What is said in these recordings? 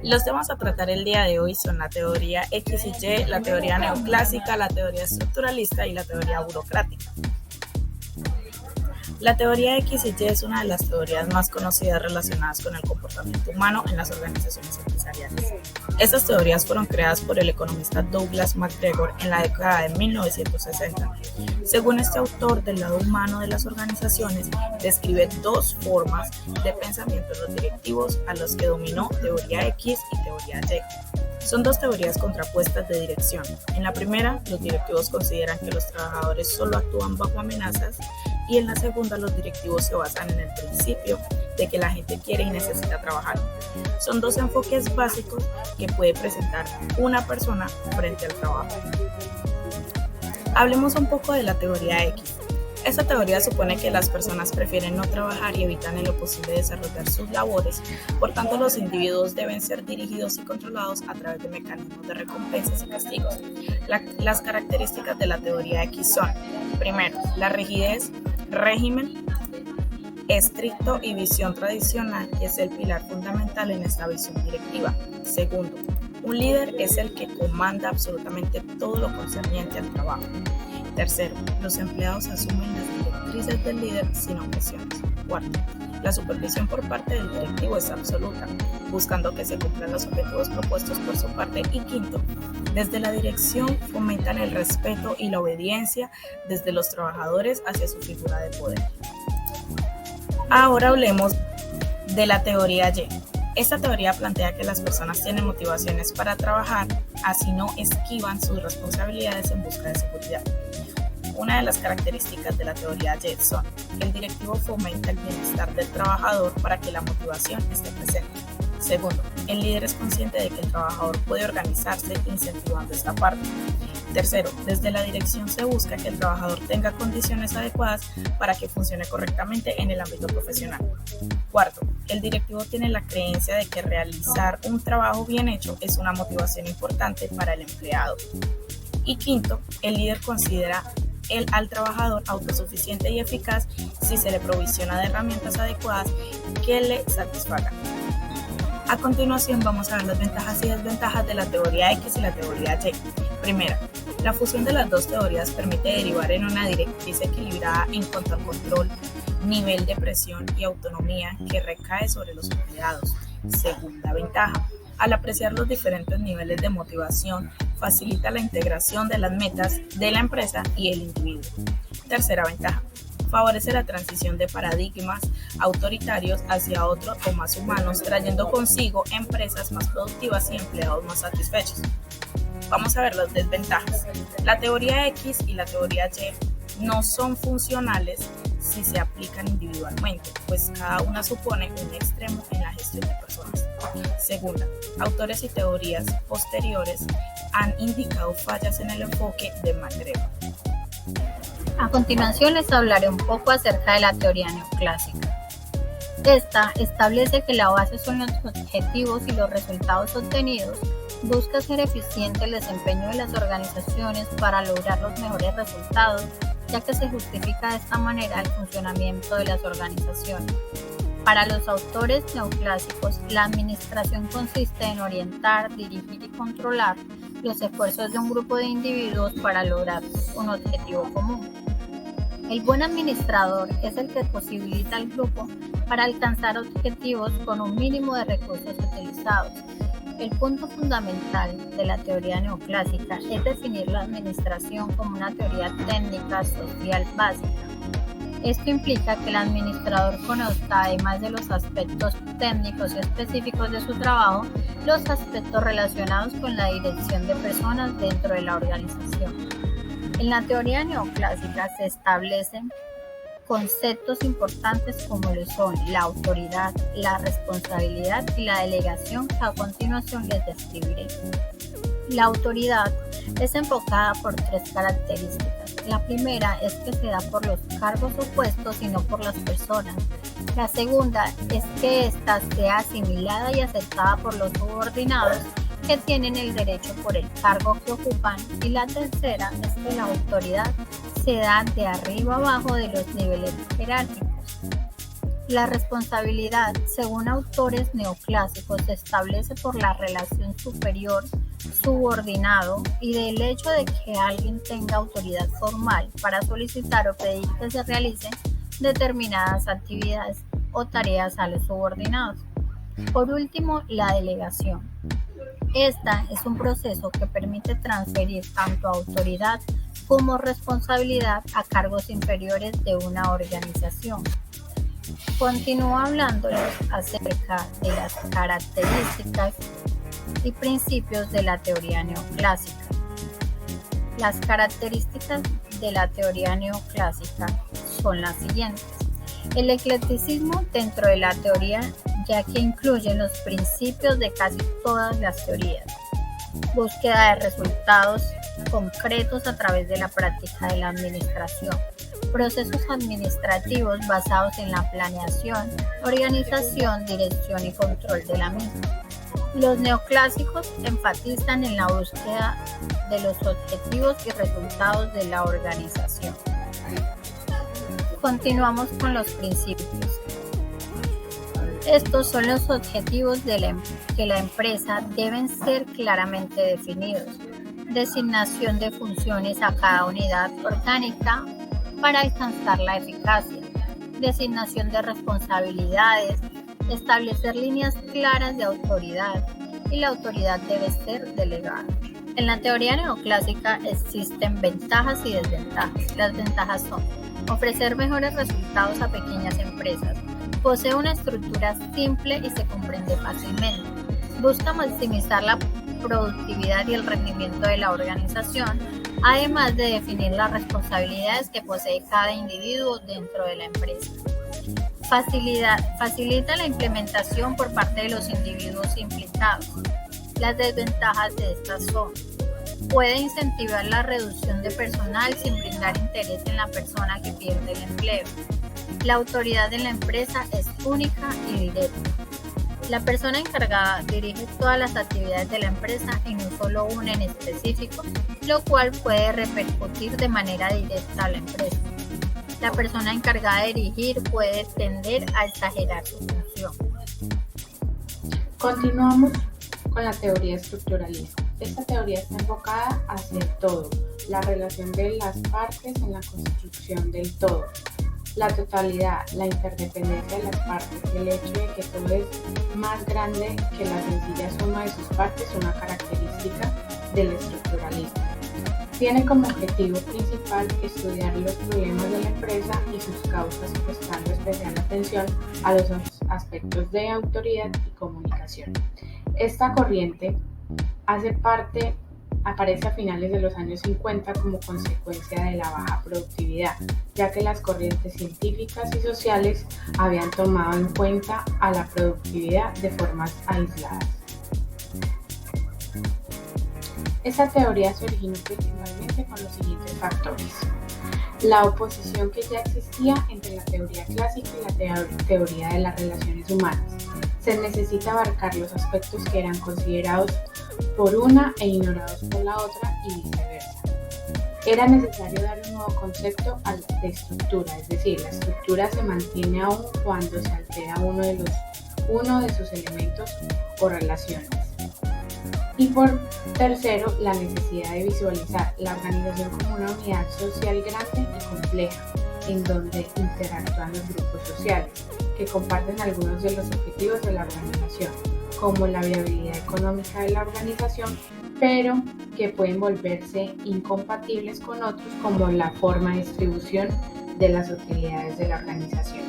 Los temas a tratar el día de hoy son la teoría X y Y, la teoría neoclásica, la teoría estructuralista y la teoría burocrática. La teoría X y Y es una de las teorías más conocidas relacionadas con el comportamiento humano en las organizaciones empresariales. Estas teorías fueron creadas por el economista Douglas MacGregor en la década de 1960. Según este autor, del lado humano de las organizaciones, describe dos formas de pensamiento en los directivos a los que dominó teoría X y teoría Y. Son dos teorías contrapuestas de dirección. En la primera, los directivos consideran que los trabajadores solo actúan bajo amenazas, y en la segunda, los directivos se basan en el principio de que la gente quiere y necesita trabajar. Son dos enfoques básicos que puede presentar una persona frente al trabajo. Hablemos un poco de la teoría X. Esta teoría supone que las personas prefieren no trabajar y evitan en lo posible desarrollar sus labores, por tanto los individuos deben ser dirigidos y controlados a través de mecanismos de recompensas y castigos. Las características de la teoría X son: primero, la rigidez, régimen estricto y visión tradicional, que es el pilar fundamental en esta visión directiva. Segundo, un líder es el que comanda absolutamente todo lo concerniente al trabajo. Tercero, los empleados asumen las directrices del líder sin objeciones. Cuarto, la supervisión por parte del directivo es absoluta, buscando que se cumplan los objetivos propuestos por su parte. Y quinto, desde la dirección fomentan el respeto y la obediencia desde los trabajadores hacia su figura de poder. Ahora hablemos de la teoría Y. Esta teoría plantea que las personas tienen motivaciones para trabajar, así no esquivan sus responsabilidades en busca de seguridad. Una de las características de la teoría Y son que el directivo fomenta el bienestar del trabajador para que la motivación esté presente. Segundo, el líder es consciente de que el trabajador puede organizarse incentivando esta parte. Tercero, desde la dirección se busca que el trabajador tenga condiciones adecuadas para que funcione correctamente en el ámbito profesional. Cuarto, el directivo tiene la creencia de que realizar un trabajo bien hecho es una motivación importante para el empleado. Y quinto, el líder considera al trabajador autosuficiente y eficaz si se le provisiona de herramientas adecuadas que le satisfagan. A continuación vamos a ver las ventajas y desventajas de la teoría X y la teoría Y. Primera, la fusión de las dos teorías permite derivar en una directriz equilibrada en cuanto al control, nivel de presión y autonomía que recae sobre los empleados. Segunda ventaja, al apreciar los diferentes niveles de motivación, facilita la integración de las metas de la empresa y el individuo. Tercera ventaja, favorece la transición de paradigmas autoritarios hacia otros o más humanos, trayendo consigo empresas más productivas y empleados más satisfechos. Vamos a ver las desventajas. La teoría X y la teoría Y no son funcionales si se aplican individualmente, pues cada una supone un extremo en la gestión de personas. Segunda, autores y teorías posteriores han indicado fallas en el enfoque de MacGregor. A continuación les hablaré un poco acerca de la teoría neoclásica. Esta establece que la base son los objetivos y los resultados obtenidos. Busca hacer eficiente el desempeño de las organizaciones para lograr los mejores resultados, ya que se justifica de esta manera el funcionamiento de las organizaciones. Para los autores neoclásicos, la administración consiste en orientar, dirigir y controlar los esfuerzos de un grupo de individuos para lograr un objetivo común. El buen administrador es el que posibilita al grupo para alcanzar objetivos con un mínimo de recursos utilizados. El punto fundamental de la teoría neoclásica es definir la administración como una teoría técnica social básica. Esto implica que el administrador conozca, además de los aspectos técnicos y específicos de su trabajo, los aspectos relacionados con la dirección de personas dentro de la organización. En la teoría neoclásica se establecen conceptos importantes como lo son la autoridad, la responsabilidad y la delegación, que a continuación les describiré. La autoridad es enfocada por tres características. La primera es que se da por los cargos o puestos y no por las personas. La segunda es que ésta sea asimilada y aceptada por los subordinados que tienen el derecho por el cargo que ocupan. Y la tercera es que la autoridad se da de arriba abajo de los niveles jerárquicos. La responsabilidad, según autores neoclásicos, se establece por la relación superior-subordinado y del hecho de que alguien tenga autoridad formal para solicitar o pedir que se realicen determinadas actividades o tareas a los subordinados. Por último, la delegación. Esta es un proceso que permite transferir tanto autoridad como responsabilidad a cargos inferiores de una organización. Continúo hablándoles acerca de las características y principios de la teoría neoclásica. Las características de la teoría neoclásica son las siguientes. El eclecticismo dentro de la teoría, ya que incluye los principios de casi todas las teorías. Búsqueda de resultados concretos a través de la práctica de la administración. Procesos administrativos basados en la planeación, organización, dirección y control de la misma. Los neoclásicos enfatizan en la búsqueda de los objetivos y resultados de la organización. Continuamos con los principios. Estos son los objetivos que la empresa deben ser claramente definidos. Designación de funciones a cada unidad orgánica para alcanzar la eficacia. Designación de responsabilidades. Establecer líneas claras de autoridad y la autoridad debe ser delegada. En la teoría neoclásica existen ventajas y desventajas. Las ventajas son ofrecer mejores resultados a pequeñas empresas, posee una estructura simple y se comprende fácilmente, busca maximizar la productividad y el rendimiento de la organización, además de definir las responsabilidades que posee cada individuo dentro de la empresa. Facilita la implementación por parte de los individuos implicados. Las desventajas de estas son: puede incentivar la reducción de personal sin brindar interés en la persona que pierde el empleo. La autoridad en la empresa es única y directa. La persona encargada dirige todas las actividades de la empresa y no solo una en específico, lo cual puede repercutir de manera directa a la empresa. La persona encargada de dirigir puede tender a exagerar su función. Continuamos con la teoría estructuralista. Esta teoría está enfocada hacia el todo, la relación de las partes en la construcción del todo, la totalidad, la interdependencia de las partes, el hecho de que todo es más grande que la sencilla suma de sus partes, una característica del estructuralismo. Tiene como objetivo principal estudiar los problemas de la empresa y sus causas, prestando especial atención a los aspectos de autoridad y comunicación. Esta corriente aparece a finales de los años 50 como consecuencia de la baja productividad, ya que las corrientes científicas y sociales habían tomado en cuenta a la productividad de formas aisladas. Esta teoría se originó principalmente con los siguientes factores: la oposición que ya existía entre la teoría clásica y la teoría de las relaciones humanas. Se necesita abarcar los aspectos que eran considerados por una e ignorados por la otra y viceversa. Era necesario dar un nuevo concepto de estructura, es decir, la estructura se mantiene aún cuando se altera uno de sus elementos o relaciones. Y por tercero, la necesidad de visualizar la organización como una unidad social grande y compleja, en donde interactúan los grupos sociales, que comparten algunos de los objetivos de la organización, como la viabilidad económica de la organización, pero que pueden volverse incompatibles con otros, como la forma de distribución de las utilidades de la organización.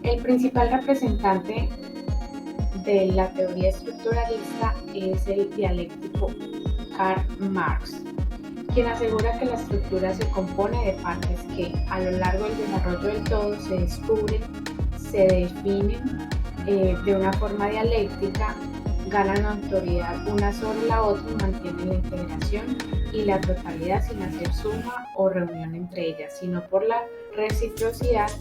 El principal representante de la teoría estructuralista es el dialéctico Karl Marx, quien asegura que la estructura se compone de partes que, a lo largo del desarrollo del todo, se descubren, se definen de una forma dialéctica, ganan autoridad una sobre la otra y mantienen la integración y la totalidad sin hacer suma o reunión entre ellas, sino por la reciprocidad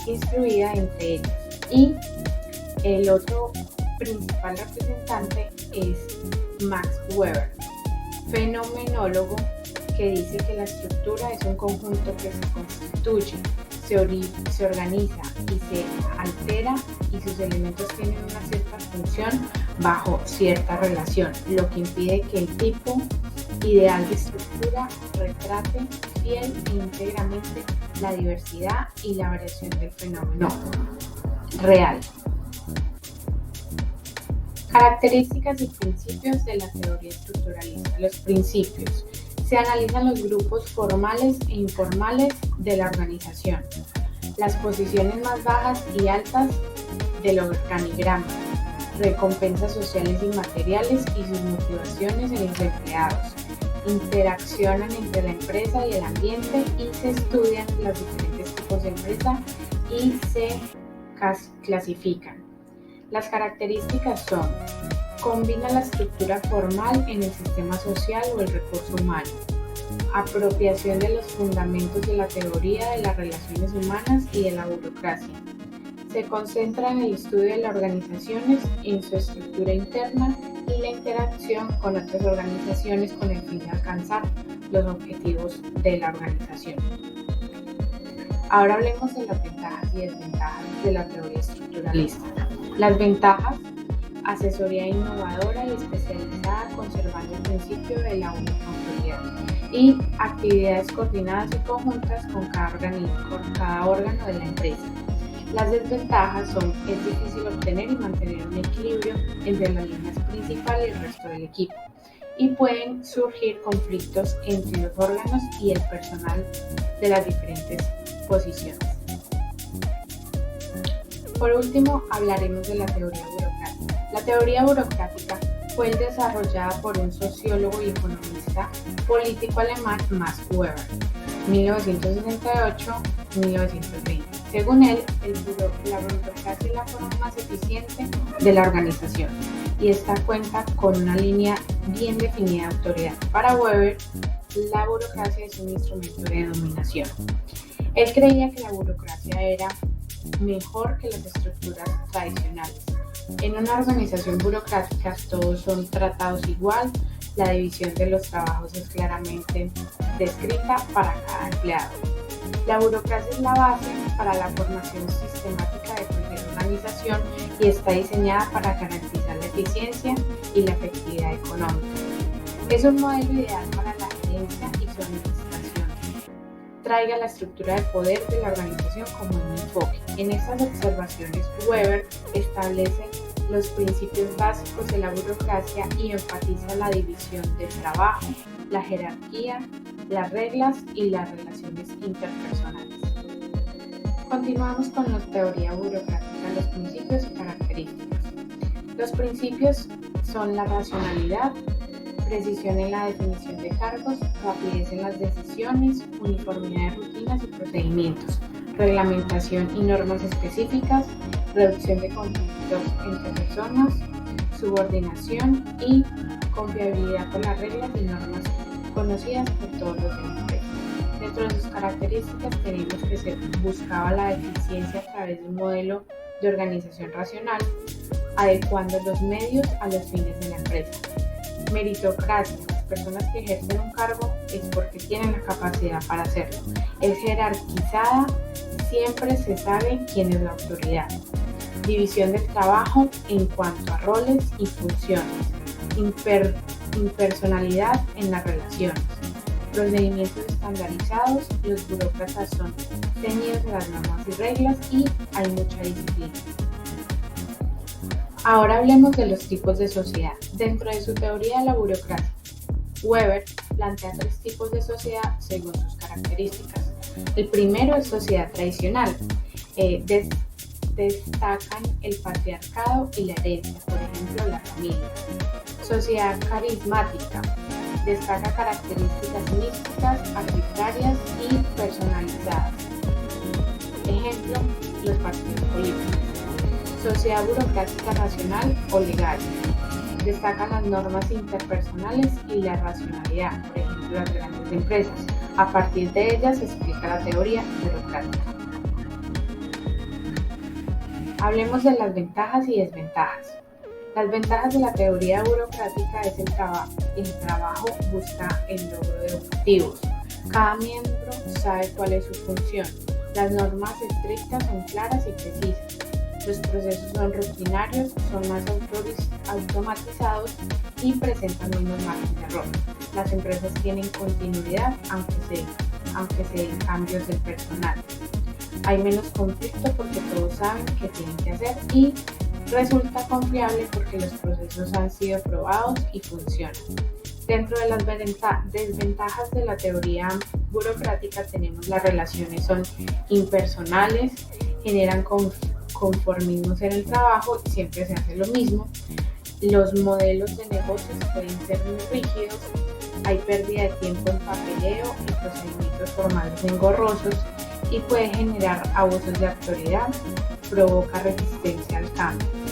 instruida entre ellas. Y el otro principal representante es Max Weber, fenomenólogo que dice que la estructura es un conjunto que se constituye, se organiza y se altera, y sus elementos tienen una cierta función bajo cierta relación, lo que impide que el tipo ideal de estructura retrate fiel e íntegramente la diversidad y la variación del fenómeno real. Características y principios de la teoría estructuralista. Los principios. Se analizan los grupos formales e informales de la organización, las posiciones más bajas y altas del organigrama, recompensas sociales y materiales y sus motivaciones en los empleados. Interaccionan entre la empresa y el ambiente y se estudian los diferentes tipos de empresa y se clasifican. Las características son: combina la estructura formal en el sistema social o el recurso humano, apropiación de los fundamentos de la teoría de las relaciones humanas y de la burocracia. Se concentra en el estudio de las organizaciones, en su estructura interna y la interacción con otras organizaciones con el fin de alcanzar los objetivos de la organización. Ahora hablemos de las ventajas y desventajas de la teoría estructuralista. Las ventajas: asesoría innovadora y especializada conservando el principio de la uniformidad y actividades coordinadas y conjuntas con cada órgano de la empresa. Las desventajas son: es difícil obtener y mantener un equilibrio entre las líneas principales y el resto del equipo, y pueden surgir conflictos entre los órganos y el personal de las diferentes posiciones. Por último, hablaremos de la teoría burocrática. La teoría burocrática fue desarrollada por un sociólogo y economista político alemán, Max Weber, 1968-1920. Según él, la burocracia es la forma más eficiente de la organización y esta cuenta con una línea bien definida de autoridad. Para Weber, la burocracia es un instrumento de dominación. Él creía que la burocracia era mejor que las estructuras tradicionales. En una organización burocrática todos son tratados igual, la división de los trabajos es claramente descrita para cada empleado. La burocracia es la base para la formación sistemática de cualquier organización y está diseñada para garantizar la eficiencia y la efectividad económica. Es un modelo ideal para la gerencia y su administración. Traiga la estructura de poder de la organización como un enfoque. En estas observaciones, Weber establece los principios básicos de la burocracia y enfatiza la división del trabajo, la jerarquía, las reglas y las relaciones interpersonales. Continuamos con la teoría burocrática, los principios y características. Los principios son la racionalidad, precisión en la definición de cargos, rapidez en las decisiones, uniformidad de rutinas y procedimientos, reglamentación y normas específicas, reducción de conflictos entre personas, subordinación y confiabilidad con las reglas y normas conocidas por todos los de la empresa. Dentro de sus características tenemos que se buscaba la eficiencia a través de un modelo de organización racional, adecuando los medios a los fines de la empresa. Meritocracia: las personas que ejercen un cargo es porque tienen la capacidad para hacerlo. Es jerarquizada, siempre se sabe quién es la autoridad. División del trabajo en cuanto a roles y funciones. Impersonalidad en las relaciones. Procedimientos estandarizados, los burócratas son ceñidos a las normas y reglas y hay mucha disciplina. Ahora hablemos de los tipos de sociedad. Dentro de su teoría de la burocracia, Weber plantea 3 tipos de sociedad según sus características. El primero es sociedad tradicional. Destacan el patriarcado y la herencia, por ejemplo, la familia. Sociedad carismática. Destaca características místicas, arbitrarias y personalizadas. Ejemplo, los partidos políticos. Sociedad burocrática racional o legal. Destacan las normas interpersonales y la racionalidad, por ejemplo, las grandes empresas. A partir de ellas se explica la teoría burocrática. Hablemos de las ventajas y desventajas. Las ventajas de la teoría burocrática es el trabajo busca el logro de objetivos. Cada miembro sabe cuál es su función. Las normas estrictas son claras y precisas. Los procesos son rutinarios, son más automatizados y presentan menos margen de error. Las empresas tienen continuidad aunque se den cambios del personal. Hay menos conflicto porque todos saben qué tienen que hacer y resulta confiable porque los procesos han sido probados y funcionan. Dentro de las desventajas de la teoría burocrática tenemos las relaciones son impersonales, generan conformismos en el trabajo y siempre se hace lo mismo. Los modelos de negocios pueden ser muy rígidos, hay pérdida de tiempo en papeleo y procedimientos formales engorrosos y puede generar abusos de autoridad, provoca resistencia al cambio.